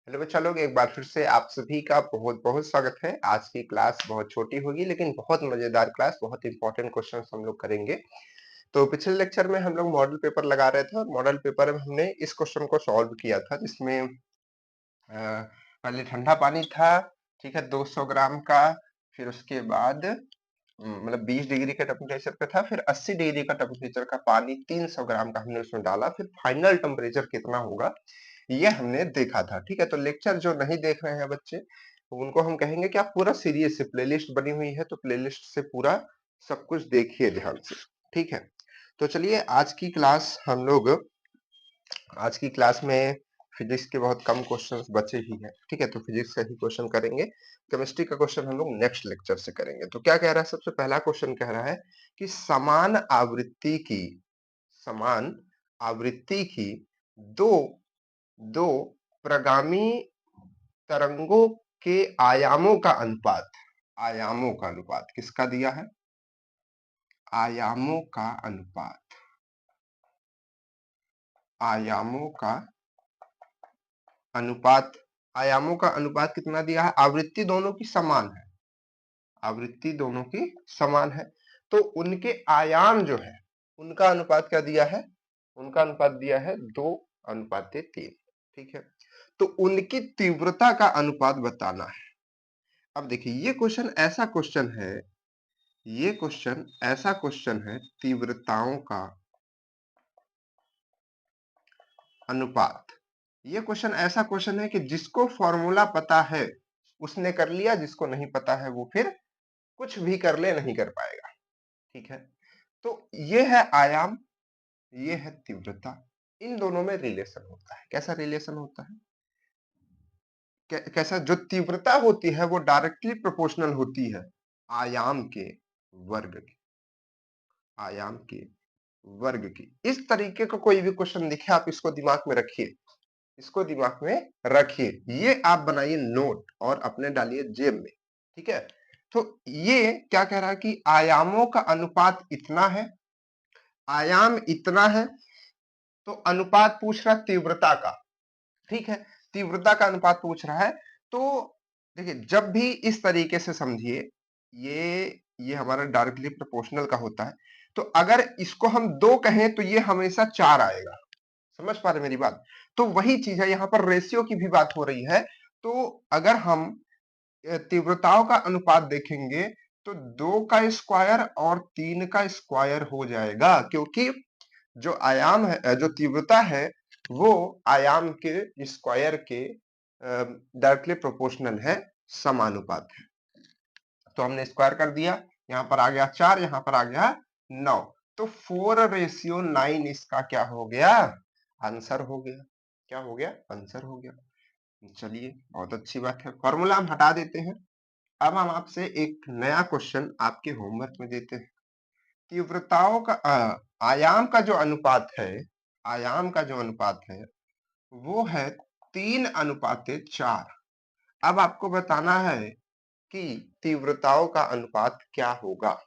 Hello बच्चा लोग, एक बार फिर से आप सभी का बहुत बहुत स्वागत है। आज की क्लास बहुत छोटी होगी लेकिन बहुत मजेदार क्लास, बहुत इंपॉर्टेंट क्वेश्चन हम लोग करेंगे। तो पिछले लेक्चर में हम लोग मॉडल पेपर लगा रहे थे और मॉडल पेपर में हमने इस क्वेश्चन को सॉल्व किया था, जिसमें पहले ठंडा पानी था, ठीक है, 200 ग्राम का। फिर उसके बाद मतलब 20 डिग्री का टेम्परेचर पे था, फिर 80 डिग्री का टेम्परेचर का पानी 300 ग्राम का हमने उसमें डाला, फिर फाइनल टेम्परेचर कितना होगा ये हमने देखा था। ठीक है, तो लेक्चर जो नहीं देख रहे हैं बच्चे, तो उनको हम कहेंगे कि आप पूरा सीरीज से, प्लेलिस्ट बनी हुई है तो प्लेलिस्ट से पूरा सब कुछ देखिए ध्यान से। ठीक है, तो चलिए आज की क्लास में फिजिक्स के बहुत कम क्वेश्चंस बचे ही हैं। ठीक है, तो फिजिक्स का ही क्वेश्चन करेंगे। केमिस्ट्री का क्वेश्चन हम लोग नेक्स्ट लेक्चर से करेंगे। तो क्या कह रहा है, सबसे पहला क्वेश्चन कह रहा है कि समान आवृत्ति की दो दो प्रगामी तरंगों के आयामों का अनुपात किसका दिया है? आयामों का अनुपात आयामों का अनुपात आयामों का अनुपात कितना दिया है? आवृत्ति दोनों की समान है, आवृत्ति दोनों की समान है, तो उनके आयाम जो है उनका अनुपात क्या दिया है? उनका अनुपात दिया है 2:3। ठीक है, तो उनकी तीव्रता का अनुपात बताना है। अब देखिए, ये क्वेश्चन ऐसा क्वेश्चन है, तीव्रताओं का अनुपात। ये क्वेश्चन ऐसा क्वेश्चन है कि जिसको फॉर्मूला पता है उसने कर लिया, जिसको नहीं पता है वो फिर कुछ भी कर ले, नहीं कर पाएगा। ठीक है, तो ये है आयाम, ये है तीव्रता। इन दोनों में रिलेशन होता है। कैसा रिलेशन होता है? कैसा? जो तीव्रता होती है वो डायरेक्टली प्रोपोर्शनल होती है आयाम के वर्ग की, आयाम के वर्ग की। इस तरीके का कोई भी क्वेश्चन दिखे, आप इसको दिमाग में रखिए, इसको दिमाग में रखिए, ये आप बनाइए नोट और अपने डालिए जेब में। ठीक है, तो ये क्या कह रहा है कि आयामों का अनुपात इतना है, आयाम इतना है, तो अनुपात पूछ रहा है तीव्रता का। ठीक है, तीव्रता का अनुपात पूछ रहा है। तो देखिए, जब भी इस तरीके से समझिए, ये हमारा डायरेक्टली प्रोपोर्शनल का होता है, तो अगर इसको हम 2 कहें तो ये हमेशा 4 आएगा। समझ पा रहे मेरी बात? तो वही चीज है, यहाँ पर रेशियो की भी बात हो रही है। तो अगर हम तीव्रताओं का अनुपात देखेंगे तो 2 का स्क्वायर और 3 का स्क्वायर हो जाएगा, क्योंकि जो आयाम है, जो तीव्रता है, वो आयाम के स्क्वायर के डायरेक्टली प्रोपोर्शनल है, समानुपात है। तो हमने स्क्वायर कर दिया, यहाँ पर आ गया 4, यहाँ पर आ गया 9, तो 4:9 इसका क्या हो गया? आंसर हो गया। क्या हो गया? आंसर हो गया। चलिए, बहुत अच्छी बात है, फॉर्मूला हम हटा देते हैं। अब हम आपसे एक नया क्वेश्चन आपके होमवर्क में देते हैं। तीव्रताओं का आयाम का जो अनुपात है, आयाम का जो अनुपात है वो है 3:4। अब आपको बताना है कि तीव्रताओं का अनुपात क्या होगा।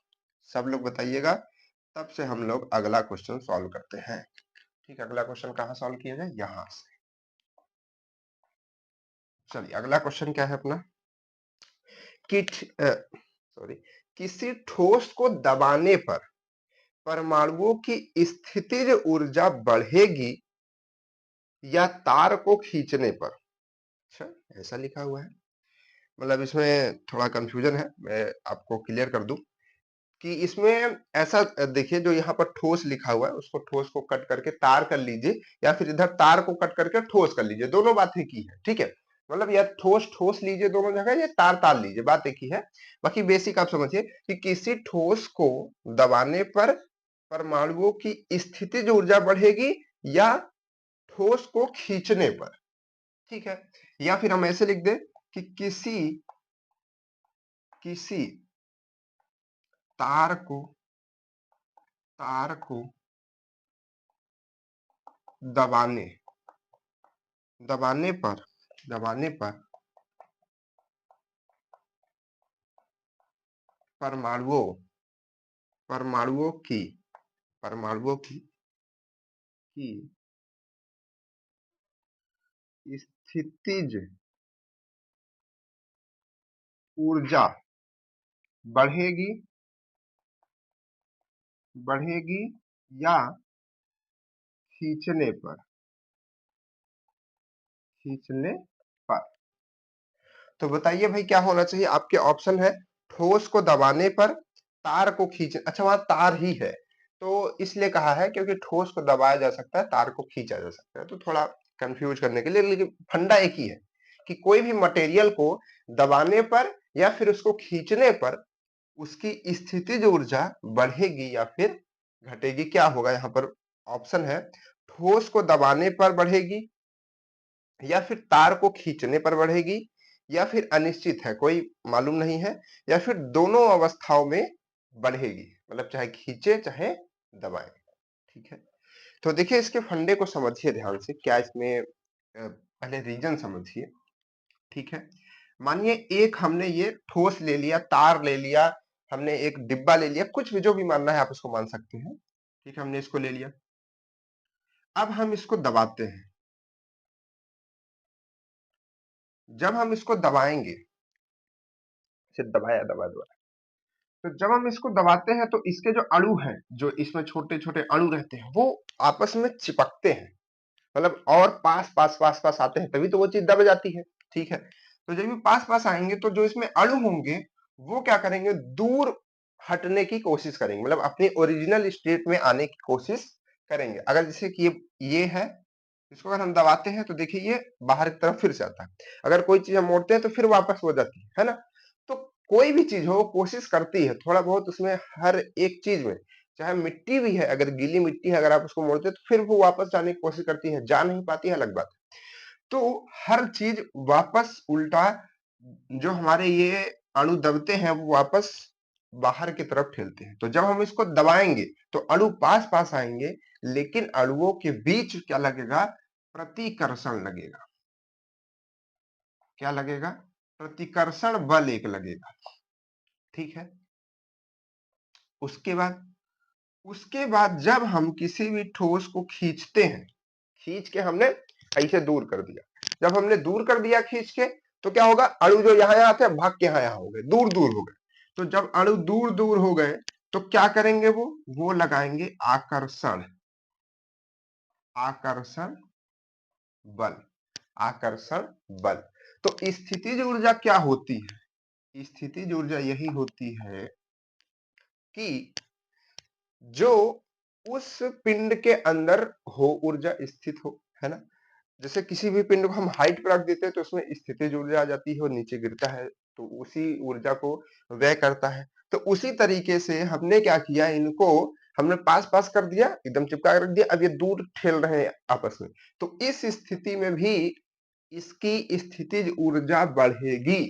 सब लोग बताइएगा, तब से हम लोग अगला क्वेश्चन सॉल्व करते हैं। ठीक, अगला क्वेश्चन कहाँ सॉल्व किया जाए? यहां से। चलिए, अगला क्वेश्चन क्या है अपना कि सॉरी, किसी ठोस को दबाने पर परमाणुओं की स्थितिज ऊर्जा बढ़ेगी या तार को खींचने पर? अच्छा, ऐसा लिखा हुआ है, मतलब इसमें थोड़ा कंफ्यूजन है, मैं आपको क्लियर कर दूं कि इसमें ऐसा देखिए, जो यहाँ पर ठोस लिखा हुआ है उसको, ठोस को कट करके तार कर लीजिए, या फिर इधर तार को कट करके ठोस कर लीजिए, दोनों बात एक ही है। ठीक है, मतलब या ठोस ठोस लीजिए दोनों जगह, या तार तार लीजिए, बात एक ही है। बाकी बेसिक आप समझिए कि किसी ठोस को दबाने पर परमाणुओं की स्थितिज ऊर्जा बढ़ेगी या ठोस को खींचने पर। ठीक है, या फिर हम ऐसे लिख दें कि किसी किसी तार को तार को दबाने दबाने पर दबाने पर परमाणुओं परमाणुओं की परमाणुओं की स्थितिज ऊर्जा बढ़ेगी बढ़ेगी या खींचने पर खींचने पर। तो बताइए भाई क्या होना चाहिए? आपके ऑप्शन है ठोस को दबाने पर, तार को खींच, अच्छा वहां तार ही है तो इसलिए कहा है क्योंकि ठोस को दबाया जा सकता है, तार को खींचा जा सकता है, तो थोड़ा कंफ्यूज करने के लिए, लेकिन फंडा एक ही है कि कोई भी मटेरियल को दबाने पर या फिर उसको खींचने पर उसकी स्थितिज ऊर्जा बढ़ेगी या फिर घटेगी। क्या होगा यहाँ पर? ऑप्शन है ठोस को दबाने पर बढ़ेगी या फिर तार को खींचने पर बढ़ेगी या फिर अनिश्चित है, कोई मालूम नहीं है, या फिर दोनों अवस्थाओं में बढ़ेगी, मतलब चाहे खींचे चाहे दबाए। ठीक है, तो देखिए इसके फंडे को समझिए ध्यान से, क्या इसमें पहले रीजन समझिए। ठीक है, मानिए एक हमने ये ठोस ले लिया, तार ले लिया, हमने एक डिब्बा ले लिया, कुछ भी जो भी मानना है आप इसको मान सकते हैं। ठीक है, हमने इसको ले लिया, अब हम इसको दबाते हैं। जब हम इसको दबाएंगे, सिर्फ दबाया दबा दो, तो जब हम इसको दबाते हैं तो इसके जो अणु हैं, जो इसमें छोटे छोटे अणु रहते हैं, वो आपस में चिपकते हैं, मतलब और पास पास पास पास आते हैं, तभी तो वो चीज दब जाती है। ठीक है, तो जब भी पास पास आएंगे तो जो इसमें अणु होंगे वो क्या करेंगे? दूर हटने की कोशिश करेंगे, मतलब अपनी ओरिजिनल स्टेट में आने की कोशिश करेंगे। अगर जैसे कि ये है, इसको अगर हम दबाते हैं तो देखिए ये बाहर की तरफ फिर से आता है, अगर कोई चीज हम मोड़ते हैं तो फिर वापस हो जाती है ना। तो कोई भी चीज हो कोशिश करती है थोड़ा बहुत उसमें, हर एक चीज में, चाहे मिट्टी भी है, अगर गीली मिट्टी है अगर आप उसको मोड़ते हैं तो फिर वो वापस जाने की कोशिश करती है, जा नहीं पाती है, अलग बात है। तो हर चीज वापस उल्टा, जो हमारे ये अणु दबते हैं वो वापस बाहर की तरफ ठेलते हैं। तो जब हम इसको दबाएंगे तो अणु पास पास आएंगे, लेकिन अणुओं के बीच क्या लगेगा? प्रतिकर्षण लगेगा। क्या लगेगा? प्रतिकर्षण बल एक लगेगा। ठीक है, उसके बाद जब हम किसी भी ठोस को खींचते हैं, खींच के हमने ऐसे दूर कर दिया, जब हमने दूर कर दिया खींच के, तो क्या होगा? अणु जो यहाँ आते हैं भाग के यहाँ हो गए, दूर दूर हो गए। तो जब अणु दूर दूर हो गए तो क्या करेंगे? वो लगाएंगे आकर्षण, आकर्षण बल, आकर्षण बल। तो स्थितिज ऊर्जा क्या होती है? स्थितिज ऊर्जा यही होती है कि जो उस पिंड के अंदर हो, ऊर्जा स्थित हो, है ना। जैसे किसी भी पिंड को हम हाइट पर रख देते हैं तो उसमें स्थितिज ऊर्जा आ जाती है, और नीचे गिरता है तो उसी ऊर्जा को व्यय करता है। तो उसी तरीके से हमने क्या किया, इनको हमने पास पास कर दिया, एकदम चिपका कर रख दिया, अब ये दूर ठेल रहे हैं आपस में। तो इस स्थिति में भी इसकी स्थितिज ऊर्जा बढ़ेगी,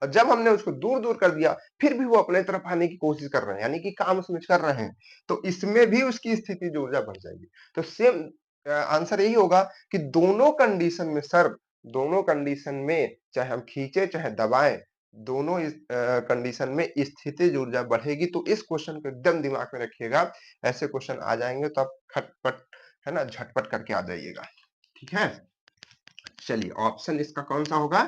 और जब हमने उसको दूर दूर कर दिया फिर भी वो अपने तरफ आने की कोशिश कर रहे हैं, यानी कि काम उसमें कर रहे हैं, तो इसमें भी उसकी स्थिति जो ऊर्जा बढ़ जाएगी। तो सेम आंसर यही होगा कि दोनों कंडीशन में सर, दोनों कंडीशन में चाहे हम खींचे चाहे दबाएं, दोनों कंडीशन में स्थितिज ऊर्जा बढ़ेगी। तो इस क्वेश्चन को एकदम दिमाग में रखिएगा, ऐसे क्वेश्चन आ जाएंगे तो आप खटपट, है ना, झटपट करके आ जाइएगा। ठीक है, चलिए ऑप्शन इसका कौन सा होगा?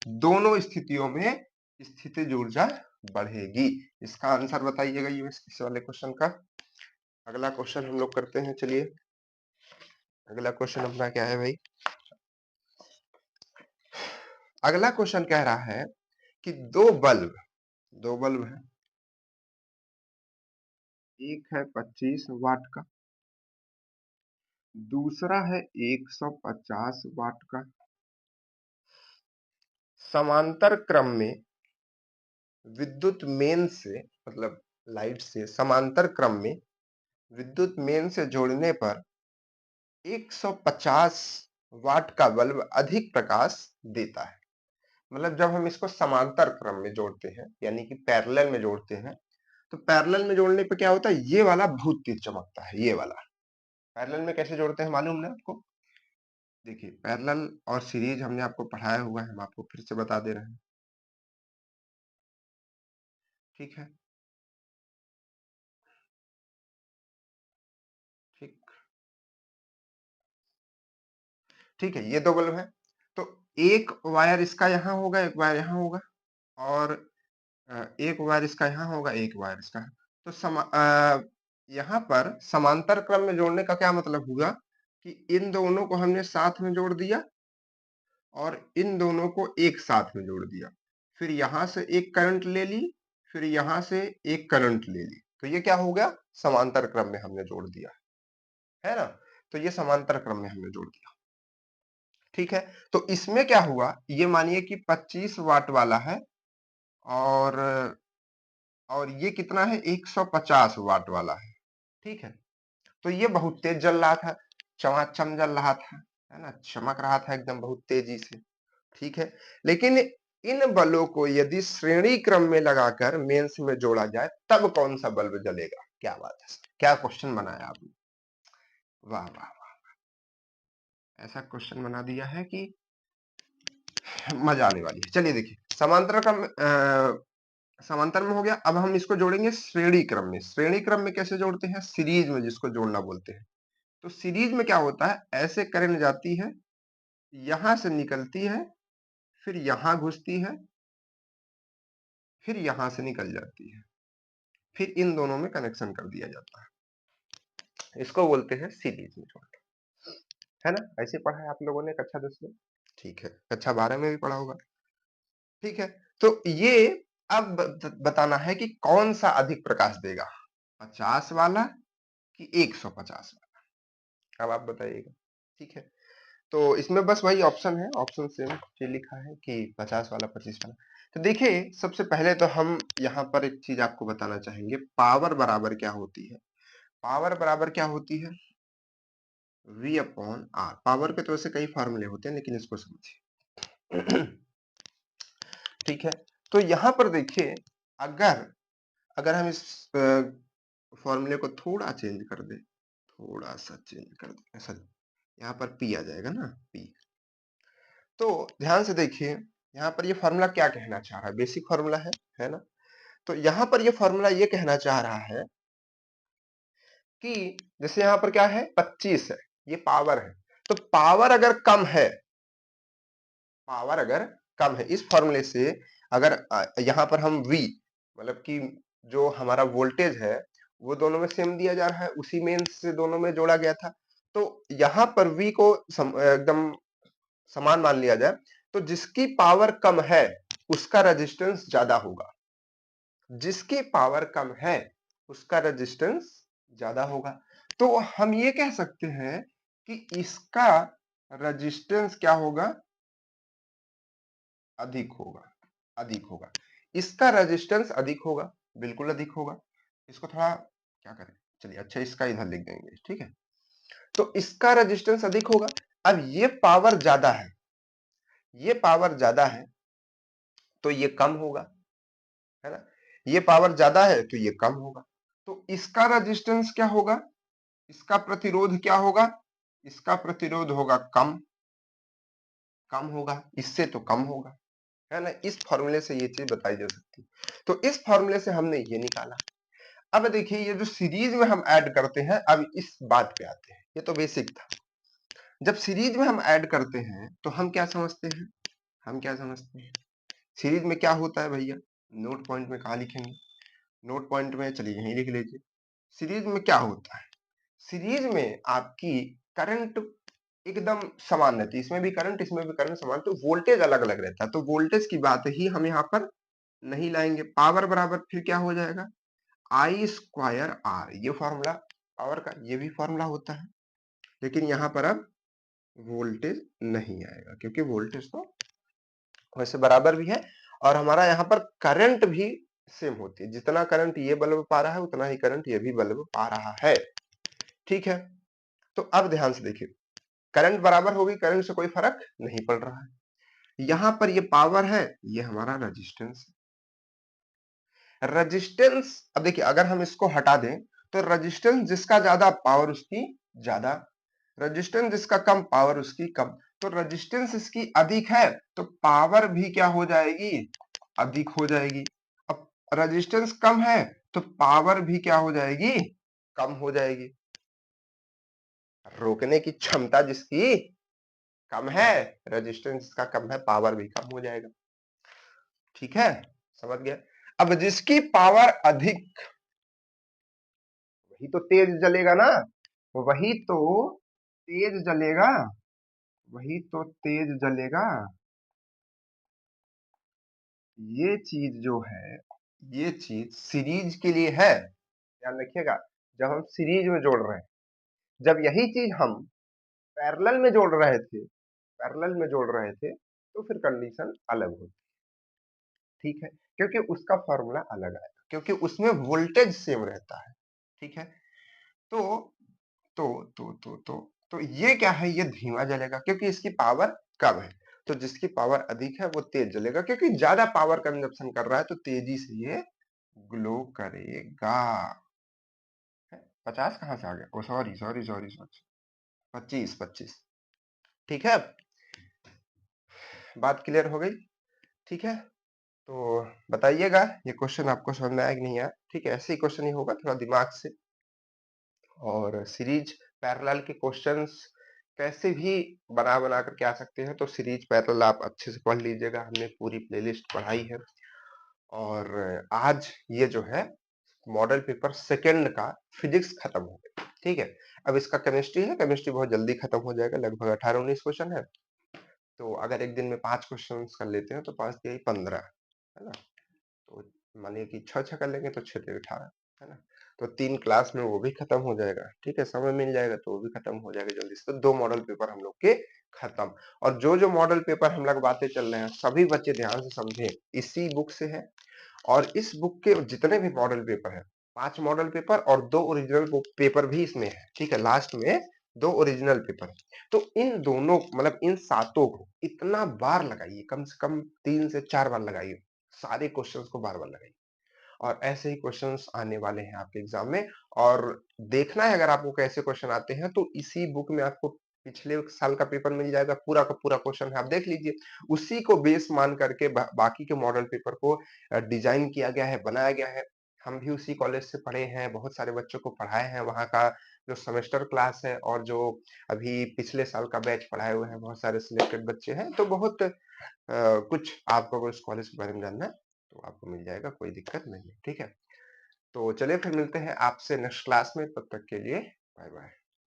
दोनों स्थितियों में स्थितिज ऊर्जा बढ़ेगी। इसका आंसर बताइएगा ये इस वाले क्वेश्चन का। अगला क्वेश्चन हम लोग करते हैं, चलिए अगला क्वेश्चन अपना क्या है भाई? अगला क्वेश्चन कह रहा है कि दो बल्ब है, एक है 25 वाट का, दूसरा है 150 वाट का, समांतर क्रम में विद्युत मेन से, मतलब लाइट से समांतर क्रम में विद्युत मेन से जोड़ने पर 150 वाट का बल्ब अधिक प्रकाश देता है। मतलब जब हम इसको समांतर क्रम में जोड़ते हैं, यानी कि पैरेलल में जोड़ते हैं, तो पैरेलल में जोड़ने पे क्या होता है? ये वाला बहुत तेज चमकता है, ये वाला। पैरेलल में कैसे जोड़ते हैं मालूम ना आपको? देखिए पैरेलल और सीरीज हमने आपको पढ़ाया हुआ है, हम आपको फिर से बता दे रहे हैं। ठीक है, ठीक, ठीक है, ये दो बल्ब है, तो एक वायर इसका यहाँ होगा, एक वायर यहाँ होगा और एक वायर इसका यहाँ होगा, एक वायर इसका। तो यहाँ पर समांतर क्रम में जोड़ने का क्या मतलब हुआ कि इन दोनों को हमने साथ में जोड़ दिया और इन दोनों को एक साथ में जोड़ दिया। फिर यहां से एक करंट ले ली, फिर यहां से एक करंट ले ली। तो ये क्या हो गया? समांतर क्रम में हमने जोड़ दिया, है ना? तो ये समांतर क्रम में हमने जोड़ दिया। ठीक है, तो इसमें क्या हुआ, ये मानिए कि 25 वाट वाला है और ये कितना है? 150 वाट वाला है। ठीक है, तो ये बहुत तेज जल रहा था, चमाचम जल रहा था, है ना? चमक रहा था एकदम बहुत तेजी से। ठीक है, लेकिन इन बलों को यदि श्रेणी क्रम में लगाकर मेंस में जोड़ा जाए तब कौन सा बल्ब जलेगा? क्या बात है सर, क्या क्वेश्चन बनाया आपने! वाह वाह वाह, ऐसा क्वेश्चन बना दिया है कि मजा आने वाली है। चलिए देखिए, समांतर में हो गया। अब हम इसको जोड़ेंगे श्रेणी क्रम में। श्रेणी क्रम में कैसे जोड़ते हैं? सीरीज में, जिसको जोड़ना बोलते हैं। तो सीरीज में क्या होता है, ऐसे करंट जाती है, यहां से निकलती है, फिर यहां घुसती है, फिर यहां से निकल जाती है, फिर इन दोनों में कनेक्शन कर दिया जाता है। इसको बोलते हैं सीरीज में जोड़ना, है ना? ऐसे पढ़ा है आप लोगों ने कक्षा 10 में। ठीक है, कक्षा 12 में भी पढ़ा होगा। ठीक है, तो ये अब बताना है कि कौन सा अधिक प्रकाश देगा, 50 वाला कि 150 वाला? अब आप बताइएगा। ठीक है, तो इसमें बस वही ऑप्शन है, ऑप्शन सेम ये लिखा है कि 50 वाला, 25 वाला। तो देखिए, सबसे पहले तो हम यहाँ पर एक चीज आपको बताना चाहेंगे, पावर बराबर क्या होती है। पावर बराबर क्या होती है? V upon are. पावर के तो वैसे कई फॉर्मूले होते हैं, लेकिन इसको समझिए। ठीक है, तो यहाँ पर देखिए, अगर अगर हम इस फॉर्मूले को थोड़ा चेंज कर दे, थोड़ा सा चेंज कर दे, ऐसा यहाँ पर P आ जाएगा ना, P। तो ध्यान से देखिए, यहाँ पर ये फॉर्मूला क्या कहना चाह रहा है? बेसिक फॉर्मूला है ना? तो यहाँ पर ये फॉर्मूला ये कहना चाह रहा है कि जैसे यहाँ पर क्या है, 25 है, ये पावर है। तो पावर अगर कम है, पावर अगर कम है, इस फॉर्मूले से अगर यहाँ पर हम V मतलब कि जो हमारा वोल्टेज है वो दोनों में सेम दिया जा रहा है, उसी मेंस से दोनों में जोड़ा गया था। तो यहाँ पर V को एकदम समान मान लिया जाए, तो जिसकी पावर कम है उसका रेजिस्टेंस ज्यादा होगा। जिसकी पावर कम है उसका रेजिस्टेंस ज्यादा होगा। तो हम ये कह सकते हैं कि इसका रेजिस्टेंस क्या होगा? अधिक होगा, अधिक होगा। इसका रेजिस्टेंस अधिक होगा, बिल्कुल अधिक होगा। इसको थोड़ा क्या करें, चलिए अच्छा इसका इधर लिख देंगे। ठीक है, तो इसका रेजिस्टेंस अधिक होगा। अब ये पावर ज्यादा है, ये पावर ज्यादा है तो ये कम होगा, है ना? ये पावर ज्यादा है तो ये कम होगा। तो इसका रेजिस्टेंस क्या होगा? इसका प्रतिरोध क्या होगा? इसका प्रतिरोध होगा कम, कम होगा, इससे तो कम होगा, है ना? इस फॉर्मूले से ये चीज बताई जा सकती है। तो इस फॉर्मूले से हमने ये निकाला। अब देखिए, ये जो सीरीज में हम ऐड करते हैं, अब इस बात पे आते हैं। ये तो बेसिक था। जब सीरीज में हम ऐड करते हैं तो हम क्या समझते हैं? हम क्या समझते हैं? सीरीज में क्या होता है भैया? नोट पॉइंट में कहा लिखेंगे? नोट पॉइंट में चलिए यहीं लिख लीजिए। सीरीज में क्या होता है? सीरीज में आपकी करंट एकदम समान रहती है, इसमें भी करंट, इसमें भी करंट समान, तो वोल्टेज अलग अलग रहता है। तो वोल्टेज की बात ही हम यहाँ पर नहीं लाएंगे। पावर बराबर फिर क्या हो जाएगा? आई स्क्वायर आर। ये फॉर्मूला पावर का, ये भी फॉर्मूला होता है, लेकिन यहाँ पर अब वोल्टेज नहीं आएगा, क्योंकि वोल्टेज तो वैसे बराबर भी है और हमारा यहाँ पर करंट भी सेम होती है। जितना करंट ये बल्ब पा रहा है उतना ही करंट ये भी बल्ब पा रहा है। ठीक है, तो अब ध्यान से देखिए, करंट बराबर होगी, करंट से कोई फर्क नहीं पड़ रहा है। यहाँ पर ये पावर है, ये हमारा रेजिस्टेंस है। रेजिस्टेंस, अब देखिए अगर हम इसको हटा दें तो रेजिस्टेंस जिसका ज्यादा पावर उसकी ज्यादा, रेजिस्टेंस जिसका कम पावर उसकी कम। तो रेजिस्टेंस इसकी अधिक है तो पावर भी क्या हो जाएगी? अधिक हो जाएगी। अब रेजिस्टेंस कम है तो पावर भी क्या हो जाएगी? कम हो जाएगी। रोकने की क्षमता जिसकी कम है, रेजिस्टेंस इसका कम है, पावर भी कम हो जाएगा। ठीक है, समझ गए। अब जिसकी पावर अधिक, वही तो तेज जलेगा ना, वही तो तेज जलेगा, वही तो तेज जलेगा। ये चीज जो है, ये चीज सीरीज के लिए है, ध्यान रखिएगा। जब हम सीरीज में जोड़ रहे हैं, जब यही चीज हम पैरेलल में जोड़ रहे थे, पैरेलल में जोड़ रहे थे, तो फिर कंडीशन अलग होती, ठीक है, क्योंकि उसका फॉर्मूला अलग आएगा, क्योंकि उसमें वोल्टेज सेम रहता है। ठीक है, तो तो तो ये क्या है, ये धीमा जलेगा क्योंकि इसकी पावर कम है। तो जिसकी पावर अधिक है वो तेज जलेगा, क्योंकि ज्यादा पावर कंजप्शन कर रहा है, तो तेजी से ये ग्लो करेगा। 50 कहाँ से आ गया? ओ सॉरी सॉरी सॉरी सॉरी, 25 25। ठीक है, बात क्लियर हो गई। ठीक है, तो बताइएगा ये क्वेश्चन आपको समझ में आया कि नहीं आया। ठीक है, ऐसे ही क्वेश्चन ही होगा, थोड़ा दिमाग से। और सीरीज पैरेलल के क्वेश्चंस कैसे भी बना बना करके आ सकते हैं, तो सीरीज पैरेलल आप अच्छे से पढ़ लीजिएगा, हमने पूरी प्लेलिस्ट पढ़ाई है। और आज ये जो है मॉडल पेपर सेकंड का फिजिक्स खत्म हो गया। ठीक है, अब इसका केमिस्ट्री है, केमिस्ट्री बहुत जल्दी खत्म हो जाएगा, लगभग 18-19 क्वेश्चन है। तो अगर एक दिन में 5 क्वेश्चन कर लेते हैं तो 5 तिहाई 15, है ना। तो मानिए कि 6 कर लेंगे तो 6 तिहाई 18, है ना। तो 3 क्लास में वो भी खत्म हो जाएगा। ठीक है, समय मिल जाएगा तो वो भी खत्म हो जाएगा जल्दी से। तो 2 मॉडल पेपर हम लोग के खत्म। और जो जो मॉडल पेपर हम लोग बातें चल रहे हैं, सभी बच्चे ध्यान से समझें, इसी बुक से है। और इस बुक के जितने भी मॉडल पेपर है, 5 मॉडल पेपर और 2 ओरिजिनल पेपर भी इसमें है। ठीक है, लास्ट में 2 ओरिजिनल पेपर है। तो इन दोनों मतलब इन सातों को इतना बार लगाइए, कम से कम 3 से 4 बार लगाइए, सारे क्वेश्चंस को बार बार लगाइए। और ऐसे ही क्वेश्चंस आने वाले हैं आपके एग्जाम में। और देखना है अगर आपको कैसे क्वेश्चन आते हैं, तो इसी बुक में आपको पिछले साल का पेपर मिल जाएगा, पूरा का पूरा क्वेश्चन है, आप देख लीजिए। उसी को बेस मान करके बाकी के मॉडल पेपर को डिजाइन किया गया है, बनाया गया है। हम भी उसी कॉलेज से पढ़े हैं, बहुत सारे बच्चों को पढ़ाए हैं, वहाँ का जो सेमेस्टर क्लास है और जो अभी पिछले साल का बैच पढ़ाए हुए हैं, बहुत सारे सिलेक्टेड बच्चे हैं। तो बहुत कुछ आपको अगर इस कॉलेज के बारे में जानना है तो आपको मिल जाएगा, कोई दिक्कत नहीं है। ठीक है, तो चलिए फिर मिलते हैं आपसे नेक्स्ट क्लास में, तब तक के लिए बाय बाय।